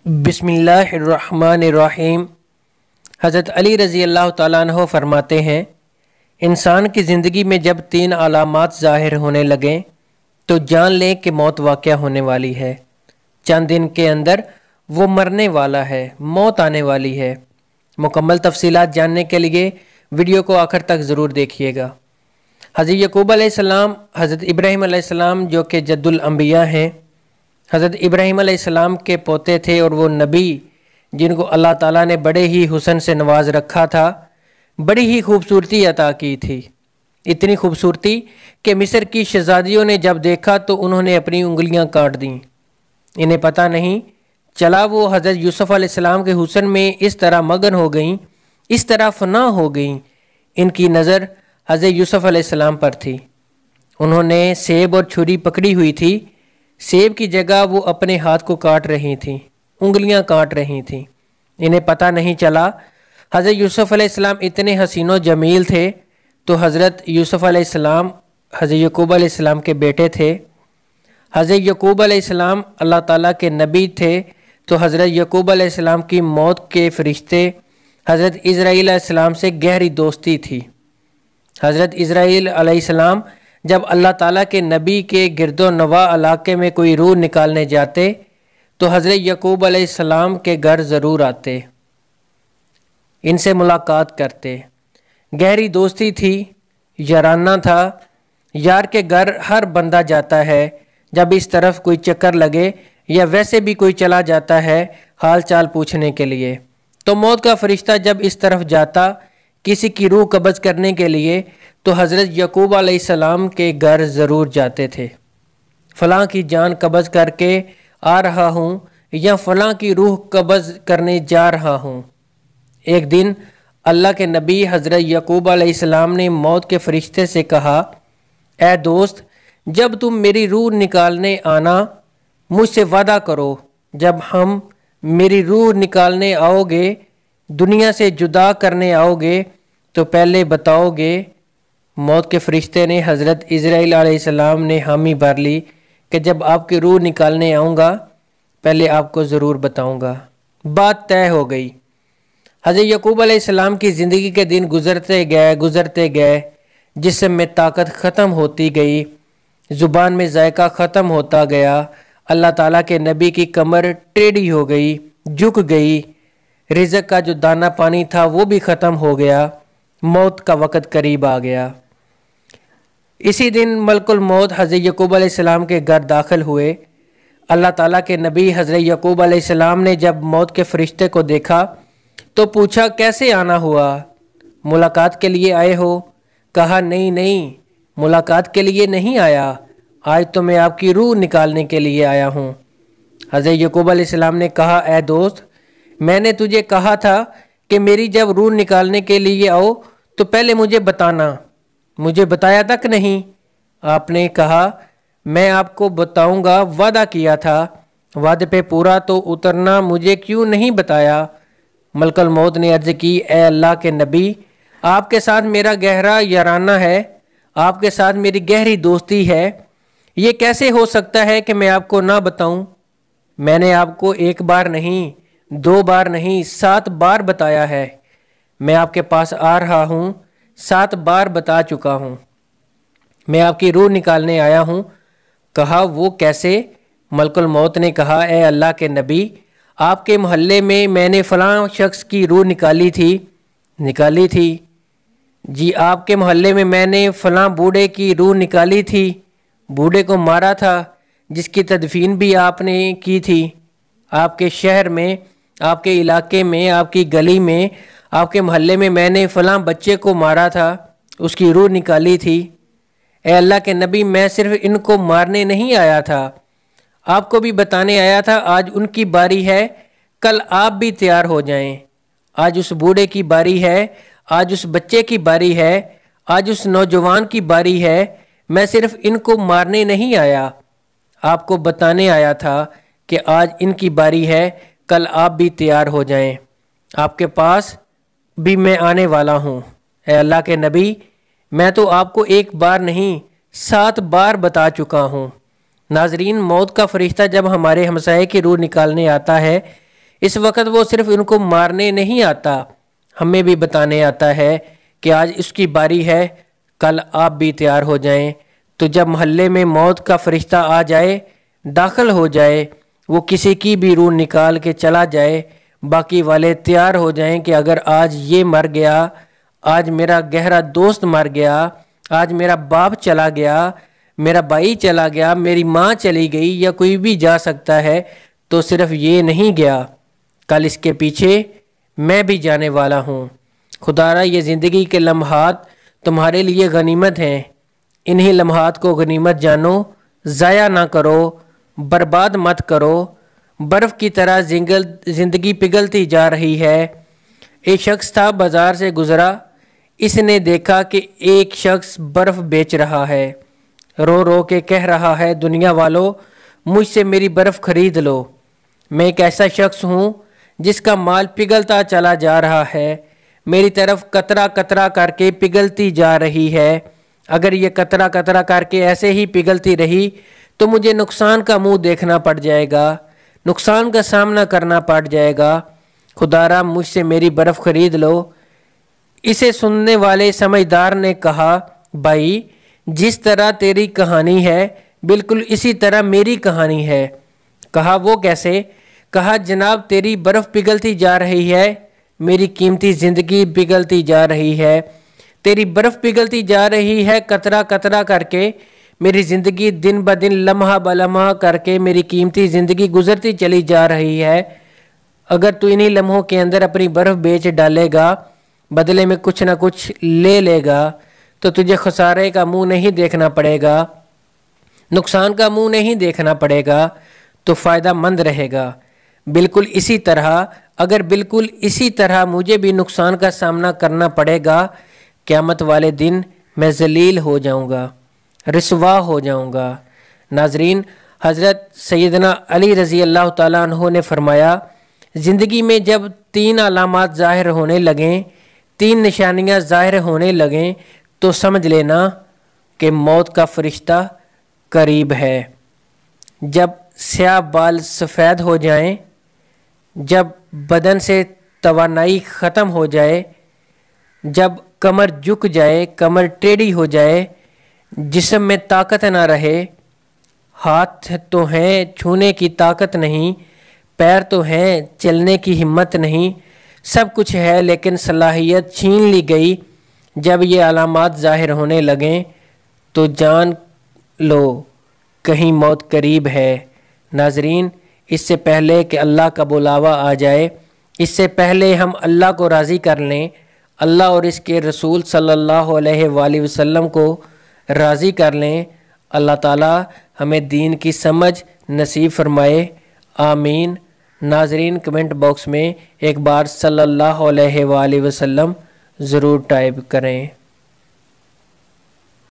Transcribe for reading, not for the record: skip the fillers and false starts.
بسم اللہ الرحمن الرحیم۔ حضرت علی رضی اللہ تعالیٰ عنہ فرماتے ہیں، انسان کی زندگی میں جب 3 علامات ظاہر ہونے لگیں تو جان لیں کہ موت واقع ہونے والی ہے۔ چند دن کے اندر وہ مرنے والا ہے، موت آنے والی ہے۔ مکمل تفصیلات جاننے کے لیے ویڈیو کو آخر تک ضرور دیکھیے گا۔ حضرت یعقوب علیہ السلام، حضرت ابراہیم علیہ السلام جو کہ جد الانبیاء ہیں، حضرت ابراہیم علیہ السلام کے پوتے تھے اور وہ نبی جن کو اللہ تعالیٰ نے بڑے ہی حسن سے نواز رکھا تھا، بڑی ہی خوبصورتی عطا کی تھی۔ اتنی خوبصورتی کہ مصر کی شہزادیوں نے جب دیکھا تو انہوں نے اپنی انگلیاں کاٹ دیں۔ انہیں پتہ نہیں چلا وہ حضرت یوسف علیہ السلام کے حسن میں اس طرح مگن ہو گئیں، اس طرح فنا ہو گئیں۔ ان کی نظر حضرت یوسف علیہ السلام پر تھی۔ انہوں نے سیب اور چھری پکڑی ہوئی تھی، سیب کی جگہ وہ اپنے ہاتھ کو کاٹ رہی تھیں، انگلیاں کاٹ رہی تھیں۔ انہیں پتہ نہیں چلا حضرت یوسف علیہ السلام اتنے حسین و جمیل تھے تو حضرت یوسف علیہ السلام حضرت یعقوب علیہ السلام کے بیٹے تھے۔ حضرت یعقوب علیہ السلام اللہ تعالیٰ کے نبی تھے تو حضرت یعقوب علیہ السلام کی موت کے فرشتے حضرت اسرائیل علیہ السلام سے گہری دوستی تھی۔ حضرت اسرائیل علیہ السلام جب اللہ تعالیٰ کے نبی کے گرد و نواح علاقے میں کوئی روح نکالنے جاتے تو حضرت یعقوب علیہ السلام کے گھر ضرور آتے، ان سے ملاقات کرتے۔ گہری دوستی تھی، یارانہ تھا۔ یار کے گھر ہر بندہ جاتا ہے جب اس طرف کوئی چکر لگے یا ویسے بھی کوئی چلا جاتا ہے حال چال پوچھنے کے لیے، تو موت کا فرشتہ جب اس طرف جاتا کسی کی روح قبض کرنے کے لیے تو حضرت یعقوب علیہ السلام کے گھر ضرور جاتے تھے۔ فلاں کی جان قبض کر کے آ رہا ہوں یا فلاں کی روح قبض کرنے جا رہا ہوں۔ ایک دن اللہ کے نبی حضرت یعقوب علیہ السلام نے موت کے فرشتے سے کہا، اے دوست، جب تم میری روح نکالنے آنا مجھ سے وعدہ کرو، جب ہم میری روح نکالنے آؤ گے، دنیا سے جدا کرنے آؤ گے تو پہلے بتاؤ گے۔ موت کے فرشتے نے حضرت اسرائیل علیہ السلام نے حامی بھر لی کہ جب آپ کی روح نکالنے آؤں گا پہلے آپ کو ضرور بتاؤں گا۔ بات طے ہو گئی۔ حضرت یعقوب علیہ السلام کی زندگی کے دن گزرتے گئے، جسم میں طاقت ختم ہوتی گئی، زبان میں ذائقہ ختم ہوتا گیا۔ اللہ تعالیٰ کے نبی کی کمر ٹیڑھی ہو گئی، جھک گئی۔ رزق کا جو دانہ پانی تھا وہ بھی ختم ہو گیا۔ موت کا وقت قریب آ گیا۔ اسی دن ملک الموت حضرت یعقوب علیہ السلام کے گھر داخل ہوئے۔ اللہ تعالیٰ کے نبی حضرت یعقوب علیہ السلام نے جب موت کے فرشتے کو دیکھا تو پوچھا، کیسے آنا ہوا؟ ملاقات کے لیے آئے ہو؟ کہا، نہیں، ملاقات کے لیے نہیں آیا، آج تو میں آپ کی روح نکالنے کے لیے آیا ہوں۔ حضرت یعقوب علیہ السلام نے کہا، اے دوست، میں نے تجھے کہا تھا کہ میری جب روح نکالنے کے لیے آؤ تو پہلے مجھے بتانا، مجھے بتایا تک نہیں۔ آپ نے کہا، میں آپ کو بتاؤں گا، وعدہ کیا تھا، وعدے پہ پورا تو اترنا، مجھے کیوں نہیں بتایا؟ ملک الموت نے عرض کی، اے اللہ کے نبی، آپ کے ساتھ میرا گہرا یارانہ ہے، آپ کے ساتھ میری گہری دوستی ہے، یہ کیسے ہو سکتا ہے کہ میں آپ کو نہ بتاؤں؟ میں نے آپ کو 1 بار نہیں، 2 بار نہیں، 7 بار بتایا ہے۔ میں آپ کے پاس آ رہا ہوں، 7 بار بتا چکا ہوں۔ میں آپ کی روح نکالنے آیا ہوں۔ کہا، وہ کیسے؟ ملک الموت نے کہا، اے اللہ کے نبی، آپ کے محلے میں نے فلاں شخص کی روح نکالی تھی۔ جی، آپ کے محلے میں نے فلاں بوڑھے کی روح نکالی تھی، بوڑھے کو مارا تھا، جس کی تدفین بھی آپ نے کی تھی۔ آپ کے شہر میں، آپ کے علاقے میں، آپ کی گلی میں، آپ کے محلے میں نے فلاں بچے کو مارا تھا، اس کی روح نکالی تھی۔ اے اللہ کے نبی، میں صرف ان کو مارنے نہیں آیا تھا، آپ کو بھی بتانے آیا تھا۔ آج ان کی باری ہے، کل آپ بھی تیار ہو جائیں۔ آج اس بوڑھے کی باری ہے، آج اس بچے کی باری ہے، آج اس نوجوان کی باری ہے۔ میں صرف ان کو مارنے نہیں آیا، آپ کو بتانے آیا تھا کہ آج ان کی باری ہے، کل آپ بھی تیار ہو جائیں، آپ کے پاس بھی میں آنے والا ہوں۔ اے اللہ کے نبی، میں تو آپ کو 1 بار نہیں 7 بار بتا چکا ہوں۔ ناظرین، موت کا فرشتہ جب ہمارے ہمسائے کی روح نکالنے آتا ہے اس وقت وہ صرف ان کو مارنے نہیں آتا، ہمیں بھی بتانے آتا ہے کہ آج اس کی باری ہے، کل آپ بھی تیار ہو جائیں۔ تو جب محلے میں موت کا فرشتہ آ جائے، داخل ہو جائے، وہ کسی کی بھی روح نکال کے چلا جائے، باقی والے تیار ہو جائیں کہ اگر آج یہ مر گیا، آج میرا گہرا دوست مر گیا، آج میرا باپ چلا گیا، میرا بھائی چلا گیا، میری ماں چلی گئی، یا کوئی بھی جا سکتا ہے، تو صرف یہ نہیں گیا، کل اس کے پیچھے میں بھی جانے والا ہوں۔ خدارا یہ زندگی کے لمحات تمہارے لیے غنیمت ہیں، انہی لمحات کو غنیمت جانو، ضائع نہ کرو، برباد مت کرو۔ برف کی طرح زندگی پگھلتی جا رہی ہے۔ ایک شخص تھا، بازار سے گزرا، اس نے دیکھا کہ ایک شخص برف بیچ رہا ہے، رو رو کے کہہ رہا ہے، دنیا والو مجھ سے میری برف خرید لو، میں ایک ایسا شخص ہوں جس کا مال پگھلتا چلا جا رہا ہے، میری طرف قطرہ قطرہ کر کے پگھلتی جا رہی ہے، اگر یہ قطرہ قطرہ کر کے ایسے ہی پگھلتی رہی تو مجھے نقصان کا منہ دیکھنا پڑ جائے گا، نقصان کا سامنا کرنا پڑ جائے گا، خدارا مجھ سے میری برف خرید لو۔ اسے سننے والے سمجھدار نے کہا، بھائی جس طرح تیری کہانی ہے بالکل اسی طرح میری کہانی ہے۔ کہا وہ کیسے؟ کہا جناب تیری برف پگھلتی جا رہی ہے، میری قیمتی زندگی پگھلتی جا رہی ہے، تیری برف پگھلتی جا رہی ہے قطرہ قطرہ کر کے، میری زندگی دن بدن لمحہ بلمحہ کر کے میری قیمتی زندگی گزرتی چلی جا رہی ہے، اگر تو انہی لمحوں کے اندر اپنی برف بیچ ڈالے گا، بدلے میں کچھ نہ کچھ لے لے گا، تو تجھے خسارے کا منہ نہیں دیکھنا پڑے گا، نقصان کا منہ نہیں دیکھنا پڑے گا، تو فائدہ مند رہے گا۔ بالکل اسی طرح اگر بالکل اسی طرح مجھے بھی نقصان کا سامنا کرنا پڑے گا، قیامت والے دن میں ذلیل ہو جاؤں گا، رسوا ہو جاؤں گا۔ ناظرین، حضرت سیدنا علی رضی اللہ تعالیٰ عنہ نے فرمایا، زندگی میں جب 3 علامات ظاہر ہونے لگیں، 3 نشانیاں ظاہر ہونے لگیں، تو سمجھ لینا کہ موت کا فرشتہ قریب ہے۔ جب سیاہ بال سفید ہو جائیں، جب بدن سے توانائی ختم ہو جائے، جب کمر جھک جائے، کمر ٹیڑھی ہو جائے، جسم میں طاقت نہ رہے، ہاتھ تو ہیں چھونے کی طاقت نہیں، پیر تو ہیں چلنے کی ہمت نہیں، سب کچھ ہے لیکن صلاحیت چھین لی گئی، جب یہ علامات ظاہر ہونے لگیں تو جان لو کہیں موت قریب ہے۔ ناظرین، اس سے پہلے کہ اللہ کا بلاوا آ جائے، اس سے پہلے ہم اللہ کو راضی کر لیں، اللہ اور اس کے رسول صلی اللہ علیہ وآلہ وسلم کو راضی کر لیں، اللہ تعالی ہمیں دین کی سمجھ نصیب فرمائے، آمین۔ ناظرین کمنٹ باکس میں ایک بار صلی اللہ علیہ وآلہ وسلم ضرور ٹائپ کریں۔